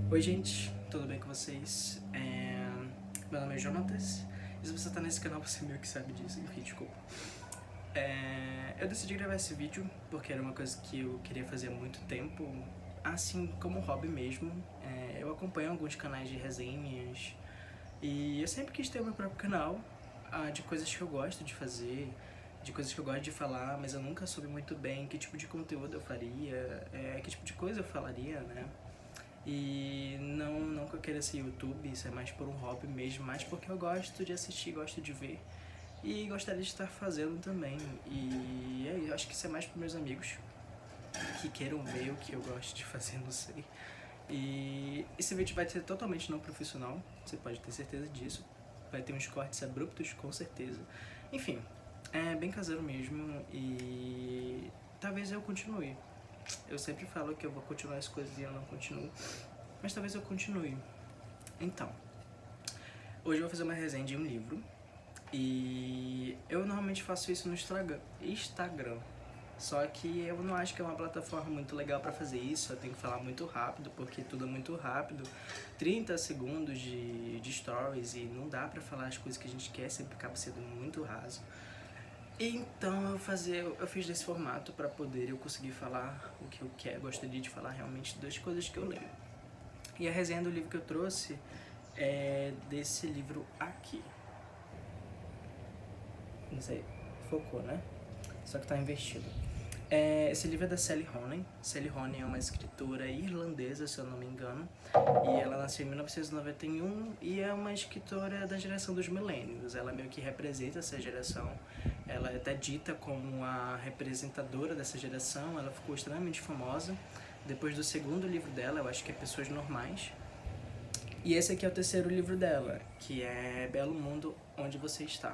Oi gente, tudo bem com vocês? Meu nome é Jonatas, e se você tá nesse canal você meio que sabe disso, enfim, desculpa. Eu decidi gravar esse vídeo porque era uma coisa que eu queria fazer há muito tempo, assim como hobby mesmo. Eu acompanho alguns canais de resenhas e eu sempre quis ter o meu próprio canal, de coisas que eu gosto de fazer, de coisas que eu gosto de falar, mas eu nunca soube muito bem que tipo de conteúdo eu faria, que tipo de coisa eu falaria, né? E não que eu queira ser YouTube, isso é mais por um hobby mesmo, mais porque eu gosto de assistir, gosto de ver e gostaria de estar fazendo também. E eu acho que isso é mais para meus amigos que queiram ver o que eu gosto de fazer, não sei. E esse vídeo vai ser totalmente não profissional, você pode ter certeza disso. Vai ter uns cortes abruptos, com certeza. Enfim, é bem caseiro mesmo e talvez eu continue. Eu sempre falo que eu vou continuar as coisas e eu não continuo, mas talvez eu continue. Então, hoje eu vou fazer uma resenha de um livro e eu normalmente faço isso no Instagram. Só que eu não acho que é uma plataforma muito legal pra fazer isso, eu tenho que falar muito rápido, porque tudo é muito rápido. 30 segundos de stories e não dá pra falar as coisas que a gente quer, sempre acaba sendo muito raso. Então eu fiz desse formato pra poder eu conseguir falar o que eu quero, gostaria de falar realmente das coisas que eu leio. E a resenha do livro que eu trouxe é desse livro aqui. Não sei, focou, né? Só que tá invertido. Esse livro é da Sally Rooney. Sally Rooney é uma escritora irlandesa, se eu não me engano. E ela nasceu em 1991 e é uma escritora da geração dos milênios. Ela meio que representa essa geração. Ela é até dita como a representadora dessa geração. Ela ficou extremamente famosa depois do segundo livro dela, eu acho que é Pessoas Normais. E esse aqui é o terceiro livro dela, que é Belo Mundo, Onde Você Está.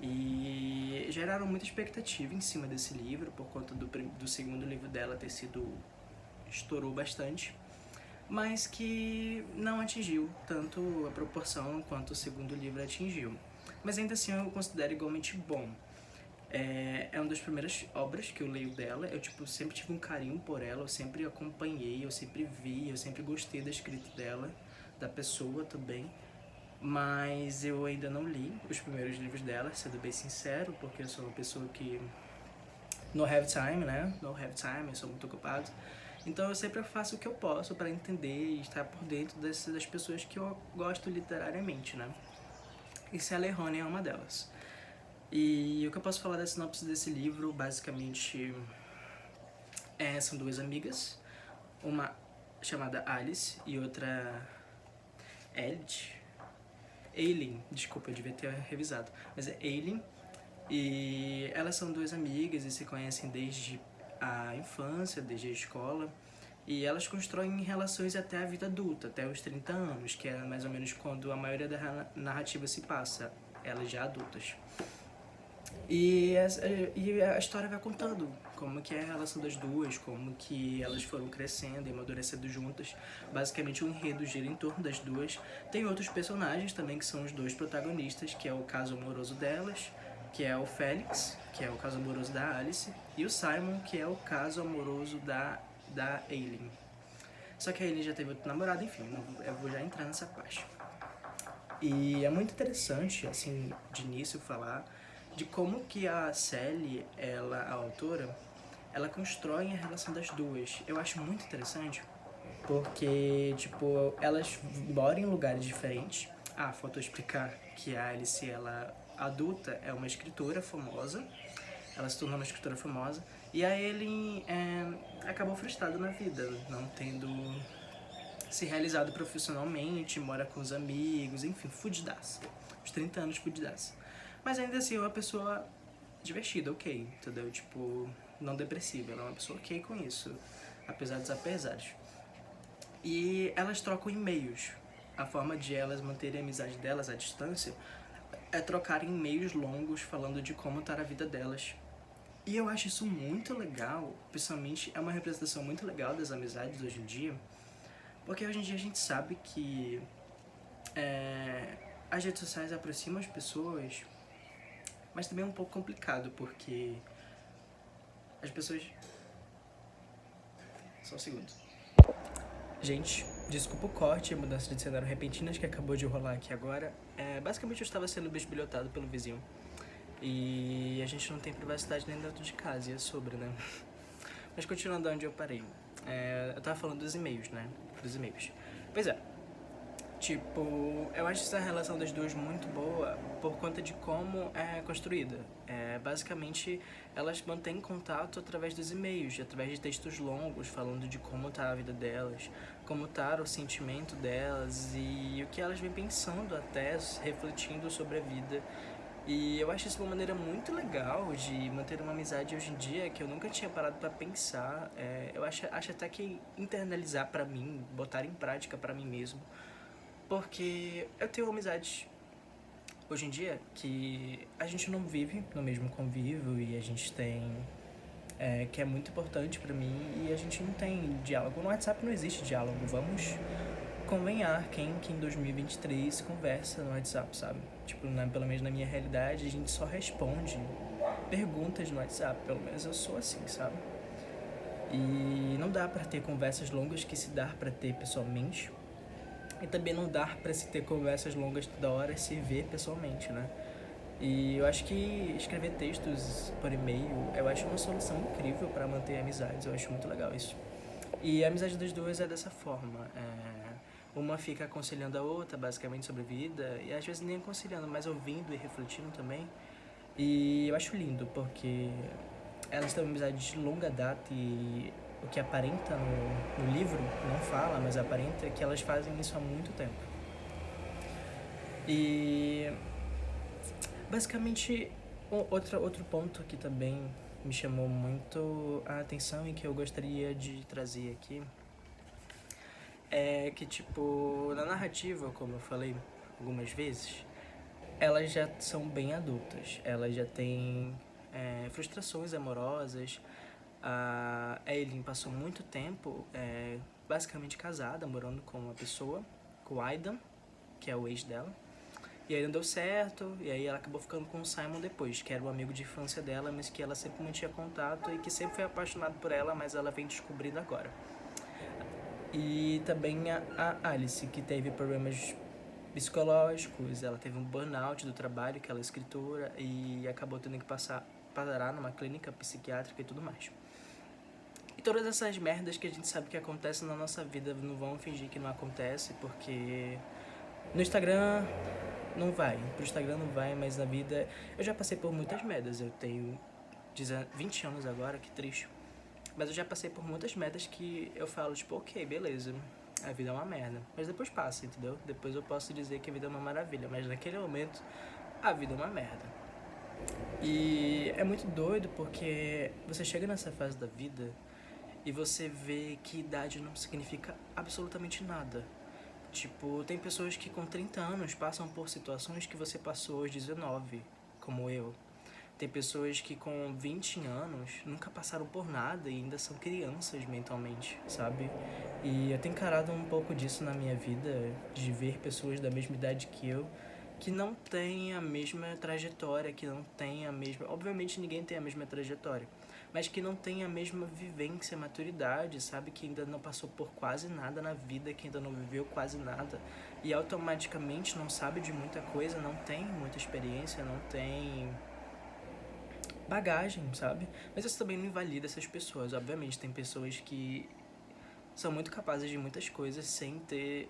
E geraram muita expectativa em cima desse livro, por conta do segundo livro dela ter sido... estourou bastante, mas que não atingiu tanto a proporção quanto o segundo livro atingiu. Mas ainda assim eu considero igualmente bom. É uma das primeiras obras que eu leio dela, eu sempre tive um carinho por ela, eu sempre acompanhei, eu sempre vi, eu sempre gostei da escrita dela, da pessoa também. Mas eu ainda não li os primeiros livros dela, sendo bem sincero, porque eu sou uma pessoa que no have time, né? No have time, eu sou muito ocupado. Então eu sempre faço o que eu posso para entender e estar por dentro das pessoas que eu gosto literariamente, né? E Sally Rooney é uma delas. E o que eu posso falar da sinopse desse livro, basicamente, são duas amigas, uma chamada Alice e outra Aileen, desculpa, eu devia ter revisado, mas é Aileen. E elas são duas amigas e se conhecem desde a infância, desde a escola. E elas constroem relações até a vida adulta, até os 30 anos, que é mais ou menos quando a maioria da narrativa se passa, elas já adultas. E a história vai contando como que é a relação das duas, como que elas foram crescendo e amadurecendo juntas. Basicamente o enredo gira em torno das duas. Tem outros personagens também que são os dois protagonistas, que é o caso amoroso delas, que é o Félix, que é o caso amoroso da Alice, e o Simon, que é o caso amoroso da Aileen. Só que a Aileen já teve outro namorado, enfim, eu vou já entrar nessa parte. E é muito interessante, assim, de início falar de como que a Sally, a autora, ela constrói a relação das duas. Eu acho muito interessante porque, tipo, elas moram em lugares diferentes. Faltou explicar que a Alice, ela adulta, é uma escritora famosa. Ela se tornou uma escritora famosa. E a Ellen acabou frustrada na vida, não tendo se realizado profissionalmente, mora com os amigos, enfim, fudidaça. Os 30 anos fudidaça. Mas ainda assim é uma pessoa divertida, ok, entendeu? Tipo, não depressiva, ela é uma pessoa ok com isso, apesar dos apesares. E elas trocam e-mails. A forma de elas manterem a amizade delas à distância é trocarem e-mails longos falando de como tá a vida delas. E eu acho isso muito legal, principalmente é uma representação muito legal das amizades hoje em dia, porque hoje em dia a gente sabe que as redes sociais aproximam as pessoas, mas também é um pouco complicado, porque as pessoas... Só um segundo. Gente, Desculpa o corte e mudança de cenário repentinas que acabou de rolar aqui agora. Basicamente eu estava sendo bisbilhotado pelo vizinho. E a gente não tem privacidade nem dentro de casa, e é sobre, né? Mas continuando onde eu parei. Eu tava falando dos e-mails, né? Dos e-mails. Pois é. Tipo, eu acho essa relação das duas muito boa por conta de como é construída. Basicamente, elas mantêm contato através dos e-mails, através de textos longos, falando de como tá a vida delas, como tá o sentimento delas e o que elas vêm pensando até, refletindo sobre a vida. E eu acho isso uma maneira muito legal de manter uma amizade hoje em dia que eu nunca tinha parado pra pensar. Eu acho até que internalizar pra mim, botar em prática pra mim mesmo, porque eu tenho amizades hoje em dia que a gente não vive no mesmo convívio e a gente tem. Que é muito importante pra mim e a gente não tem diálogo. No WhatsApp não existe diálogo. Vamos convenhar quem que em 2023 conversa no WhatsApp, sabe? Tipo, pelo menos na minha realidade, a gente só responde perguntas no WhatsApp. Pelo menos eu sou assim, sabe? E não dá pra ter conversas longas que se dá pra ter pessoalmente. E também não dá pra se ter conversas longas toda hora e se ver pessoalmente, né? E eu acho que escrever textos por e-mail, eu acho uma solução incrível pra manter amizades, eu acho muito legal isso. E a amizade das duas é dessa forma, uma fica aconselhando a outra, basicamente, sobre a vida, e às vezes nem aconselhando, mas ouvindo e refletindo também. E eu acho lindo, porque elas têm uma amizade de longa data e o que aparenta no livro, não fala, mas aparenta que elas fazem isso há muito tempo. E basicamente, outro ponto que também me chamou muito a atenção e que eu gostaria de trazer aqui é que, tipo, na narrativa, como eu falei algumas vezes, elas já são bem adultas, elas já têm frustrações amorosas. A Eileen passou muito tempo basicamente casada, morando com uma pessoa, com o Aidan, que é o ex dela. E aí não deu certo, e aí ela acabou ficando com o Simon depois, que era o amigo de infância dela, mas que ela sempre mantinha contato e que sempre foi apaixonado por ela, mas ela vem descobrindo agora. E também a Alice, que teve problemas psicológicos, ela teve um burnout do trabalho, que ela é escritora, e acabou tendo que parar numa clínica psiquiátrica e tudo mais. E todas essas merdas que a gente sabe que acontecem na nossa vida, não vão fingir que não acontece, porque no Instagram não vai, pro Instagram não vai, mas na vida eu já passei por muitas merdas. Eu tenho 20 anos agora, que triste. Mas eu já passei por muitas merdas que eu falo, tipo, ok, beleza, a vida é uma merda. Mas depois passa, entendeu? Depois eu posso dizer que a vida é uma maravilha, mas naquele momento a vida é uma merda. E é muito doido porque você chega nessa fase da vida e você vê que idade não significa absolutamente nada. Tipo, tem pessoas que com 30 anos passam por situações que você passou aos 19, como eu. Tem pessoas que com 20 anos nunca passaram por nada e ainda são crianças mentalmente, sabe? E eu tenho encarado um pouco disso na minha vida, de ver pessoas da mesma idade que eu, que não têm a mesma trajetória, que não têm a mesma... Obviamente ninguém tem a mesma trajetória, mas que não tem a mesma vivência, maturidade, sabe? Que ainda não passou por quase nada na vida, que ainda não viveu quase nada e automaticamente não sabe de muita coisa, não tem muita experiência, não tem bagagem, sabe? Mas isso também não invalida essas pessoas. Obviamente, tem pessoas que são muito capazes de muitas coisas sem ter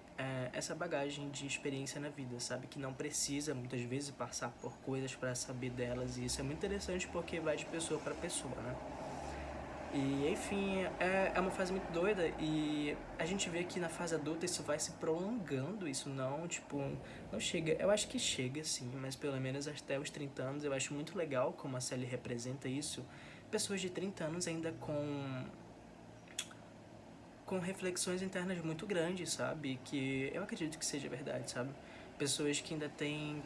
essa bagagem de experiência na vida, sabe? Que não precisa, muitas vezes, passar por coisas para saber delas. E isso é muito interessante porque vai de pessoa para pessoa, né? E, enfim, é uma fase muito doida e a gente vê que na fase adulta isso vai se prolongando, isso não, tipo, não chega. Eu acho que chega, sim, mas pelo menos até os 30 anos eu acho muito legal como a série representa isso. Pessoas de 30 anos ainda com reflexões internas muito grandes, sabe? Que eu acredito que seja verdade, sabe? Pessoas que ainda têm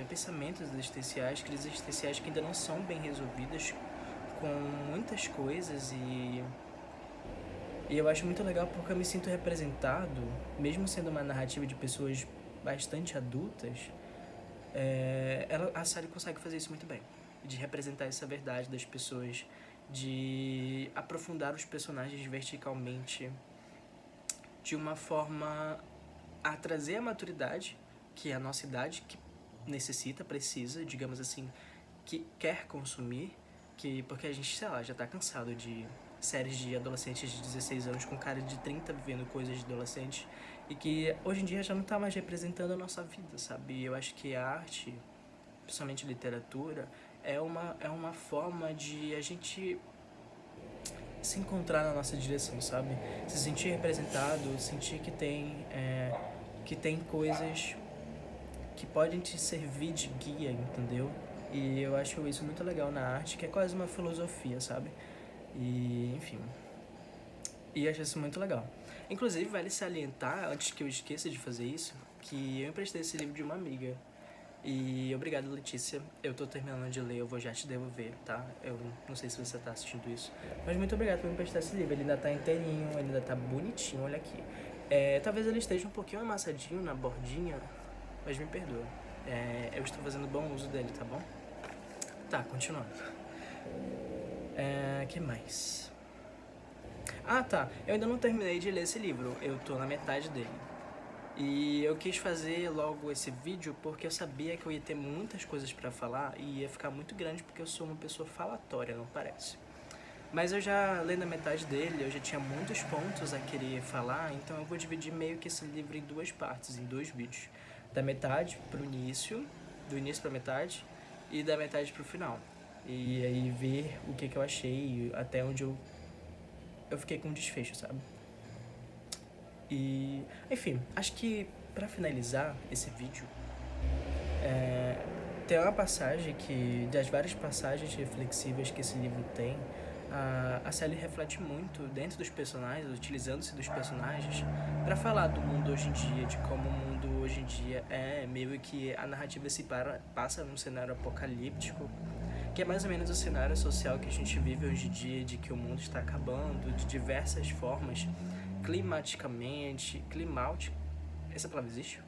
pensamentos existenciais, crises existenciais que ainda não são bem resolvidas com muitas coisas e eu acho muito legal porque eu me sinto representado, mesmo sendo uma narrativa de pessoas bastante adultas, a série consegue fazer isso muito bem, de representar essa verdade das pessoas, de aprofundar os personagens verticalmente de uma forma a trazer a maturidade que a nossa idade que necessita, precisa, digamos assim, que quer consumir, porque a gente, sei lá, já tá cansado de séries de adolescentes de 16 anos com cara de 30 vivendo coisas de adolescente e que hoje em dia já não tá mais representando a nossa vida, sabe? E eu acho que a arte, principalmente literatura, é uma forma de a gente se encontrar na nossa direção, sabe? Se sentir representado, sentir que tem coisas que podem te servir de guia, entendeu? E eu acho isso muito legal na arte, que é quase uma filosofia, sabe? E, enfim. E acho isso muito legal. Inclusive, vale salientar, antes que eu esqueça de fazer isso, que eu emprestei esse livro de uma amiga. E obrigado, Letícia. Eu tô terminando de ler, eu vou já te devolver, tá? Eu não sei se você tá assistindo isso. Mas muito obrigado por me emprestar esse livro. Ele ainda tá inteirinho, ele ainda tá bonitinho, olha aqui. Talvez ele esteja um pouquinho amassadinho na bordinha, mas me perdoa. Eu estou fazendo bom uso dele, tá bom? Tá, continuando. Que mais? Ah, tá. Eu ainda não terminei de ler esse livro. Eu tô na metade dele. E eu quis fazer logo esse vídeo porque eu sabia que eu ia ter muitas coisas pra falar e ia ficar muito grande porque eu sou uma pessoa falatória, não parece? Mas eu já lendo a metade dele, eu já tinha muitos pontos a querer falar, então eu vou dividir meio que esse livro em duas partes, em dois vídeos. Da metade pro início, do início pra metade, e da metade pro final. E aí ver o que eu achei, até onde eu fiquei com um desfecho, sabe? E, enfim, acho que pra finalizar esse vídeo, tem uma passagem que, das várias passagens reflexivas que esse livro tem, a Sally reflete muito dentro dos personagens, utilizando-se dos personagens, para falar do mundo hoje em dia, de como o mundo hoje em dia é meio que a narrativa passa num cenário apocalíptico, que é mais ou menos o cenário social que a gente vive hoje em dia, de que o mundo está acabando de diversas formas, essa palavra existe?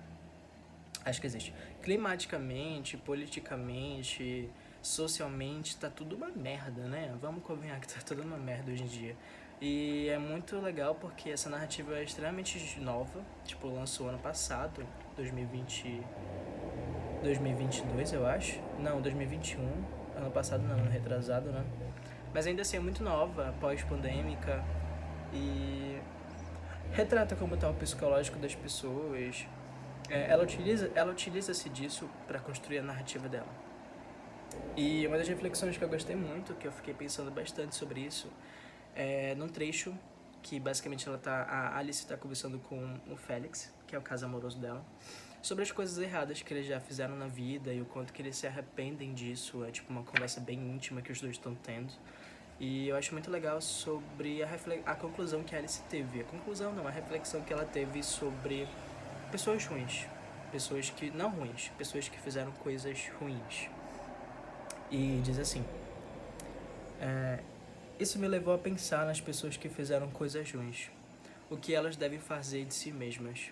Acho que existe. Climaticamente, politicamente, socialmente, tá tudo uma merda, né? Vamos convenhar que tá tudo uma merda hoje em dia. E é muito legal porque essa narrativa é extremamente nova, tipo, lançou ano passado, 2022, eu acho. Não, 2021. Ano passado não, ano retrasado, né? Mas ainda assim é muito nova, pós-pandêmica. E retrata como tá o psicológico das pessoas. Ela utiliza-se disso para construir a narrativa dela. E uma das reflexões que eu gostei muito, que eu fiquei pensando bastante sobre isso, num trecho que basicamente a Alice tá conversando com o Félix, que é o caso amoroso dela, sobre as coisas erradas que eles já fizeram na vida e o quanto que eles se arrependem disso. É tipo uma conversa bem íntima que os dois estão tendo. E eu acho muito legal sobre a conclusão que a Alice teve. A conclusão não, a reflexão que ela teve sobre pessoas ruins. Pessoas que... não ruins, pessoas que fizeram coisas ruins. E diz assim: isso me levou a pensar nas pessoas que fizeram coisas ruins. O que elas devem fazer de si mesmas.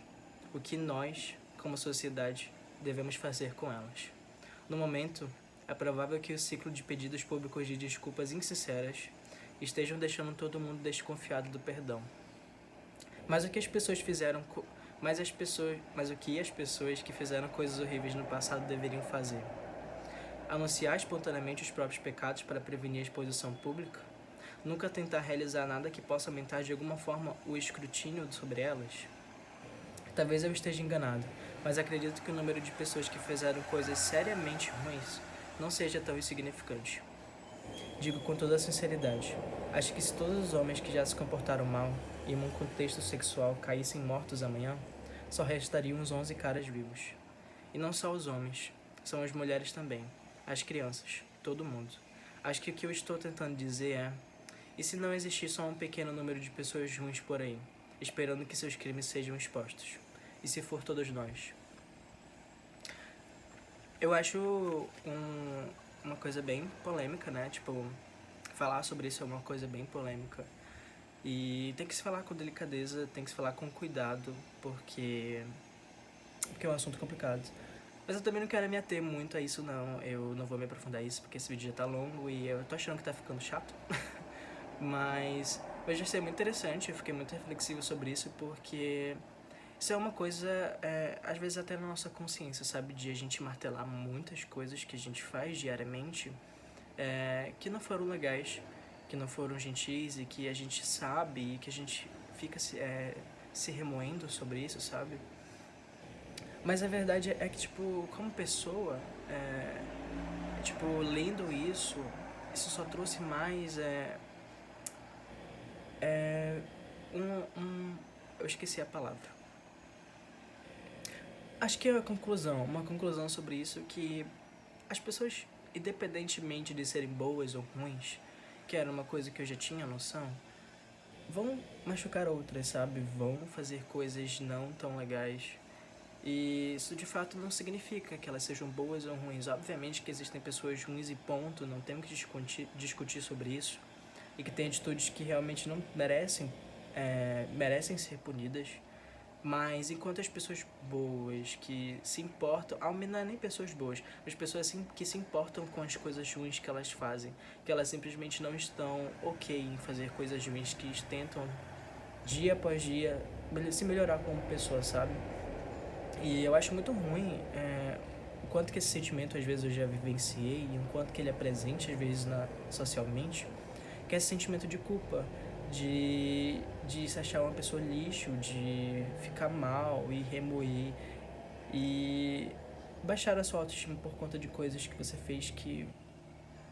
O que nós, como sociedade, devemos fazer com elas. No momento, é provável que o ciclo de pedidos públicos de desculpas insinceras estejam deixando todo mundo desconfiado do perdão. Mas o que as pessoas fizeram... Mas o que as pessoas que fizeram coisas horríveis no passado deveriam fazer? Anunciar espontaneamente os próprios pecados para prevenir a exposição pública? Nunca tentar realizar nada que possa aumentar de alguma forma o escrutínio sobre elas? Talvez eu esteja enganado, mas acredito que o número de pessoas que fizeram coisas seriamente ruins não seja tão insignificante. Digo com toda a sinceridade, acho que se todos os homens que já se comportaram mal em um contexto sexual caíssem mortos amanhã, só restariam uns 11 caras vivos. E não só os homens, são as mulheres também, as crianças, todo mundo. Acho que o que eu estou tentando dizer é: e se não existir só um pequeno número de pessoas ruins por aí, esperando que seus crimes sejam expostos? E se for todos nós? Eu acho uma coisa bem polêmica, né? Tipo, falar sobre isso é uma coisa bem polêmica. E tem que se falar com delicadeza, tem que se falar com cuidado, porque é um assunto complicado. Mas eu também não quero me ater muito a isso, não. Eu não vou me aprofundar nisso, porque esse vídeo já tá longo e eu tô achando que tá ficando chato. Mas Mas já ser muito interessante, eu fiquei muito reflexivo sobre isso, porque isso é uma coisa, às vezes até na nossa consciência, sabe? De a gente martelar muitas coisas que a gente faz diariamente, que não foram legais, que não foram gentis e que a gente sabe e que a gente fica se remoendo sobre isso, sabe? Mas a verdade é que, tipo, como pessoa, tipo, lendo isso só trouxe mais, eu esqueci a palavra. Acho que é uma conclusão sobre isso que as pessoas, independentemente de serem boas ou ruins, que era uma coisa que eu já tinha noção, vão machucar outras, sabe? Vão fazer coisas não tão legais. E isso de fato não significa que elas sejam boas ou ruins. Obviamente que existem pessoas ruins e ponto, não temos que discutir sobre isso. E que tem atitudes que realmente não merecem ser punidas. Mas enquanto as pessoas boas que se importam, não é nem pessoas boas, as pessoas assim, que se importam com as coisas ruins que elas fazem, que elas simplesmente não estão ok em fazer coisas ruins, que tentam dia após dia se melhorar como pessoa, sabe? E eu acho muito ruim o quanto que esse sentimento às vezes eu já vivenciei e o quanto que ele é presente às vezes socialmente, que é esse sentimento de culpa, de se achar uma pessoa lixo, de ficar mal e remoer e baixar a sua autoestima por conta de coisas que você fez que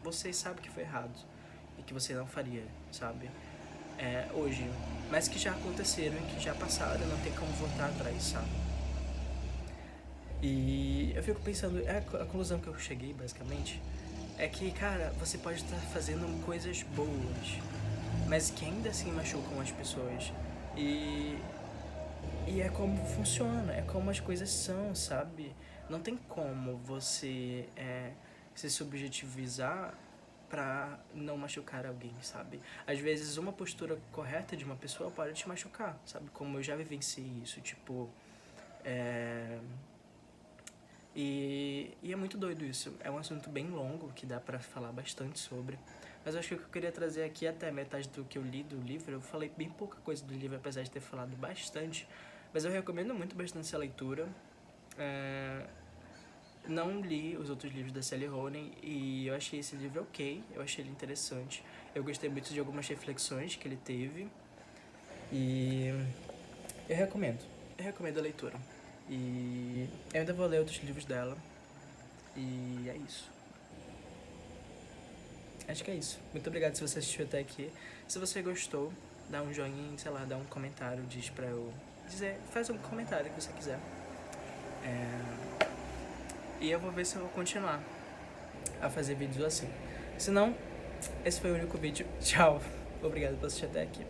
você sabe que foi errado e que você não faria, sabe? Hoje, mas que já aconteceram e que já passaram, não tem como voltar atrás, sabe? E eu fico pensando, a conclusão que eu cheguei basicamente é que, cara, você pode estar fazendo coisas boas, mas que ainda assim machucam as pessoas. E é como funciona, é como as coisas são, sabe? Não tem como você se subjetivizar pra não machucar alguém, sabe? Às vezes uma postura correta de uma pessoa pode te machucar, sabe? Como eu já vivenciei isso, tipo... E é muito doido isso. É um assunto bem longo que dá pra falar bastante sobre. Mas eu acho que o que eu queria trazer aqui, até metade do que eu li do livro, eu falei bem pouca coisa do livro, apesar de ter falado bastante. Mas eu recomendo muito bastante essa leitura. Não li os outros livros da Sally Rooney e eu achei esse livro ok, eu achei ele interessante. Eu gostei muito de algumas reflexões que ele teve e eu recomendo. Eu recomendo a leitura. E eu ainda vou ler outros livros dela. E é isso. Acho que é isso. Muito obrigado se você assistiu até aqui. Se você gostou, dá um joinha, sei lá, dá um comentário, diz pra eu dizer, faz um comentário que você quiser. E eu vou ver se eu vou continuar a fazer vídeos assim. Se não, esse foi o único vídeo. Tchau. Obrigado por assistir até aqui.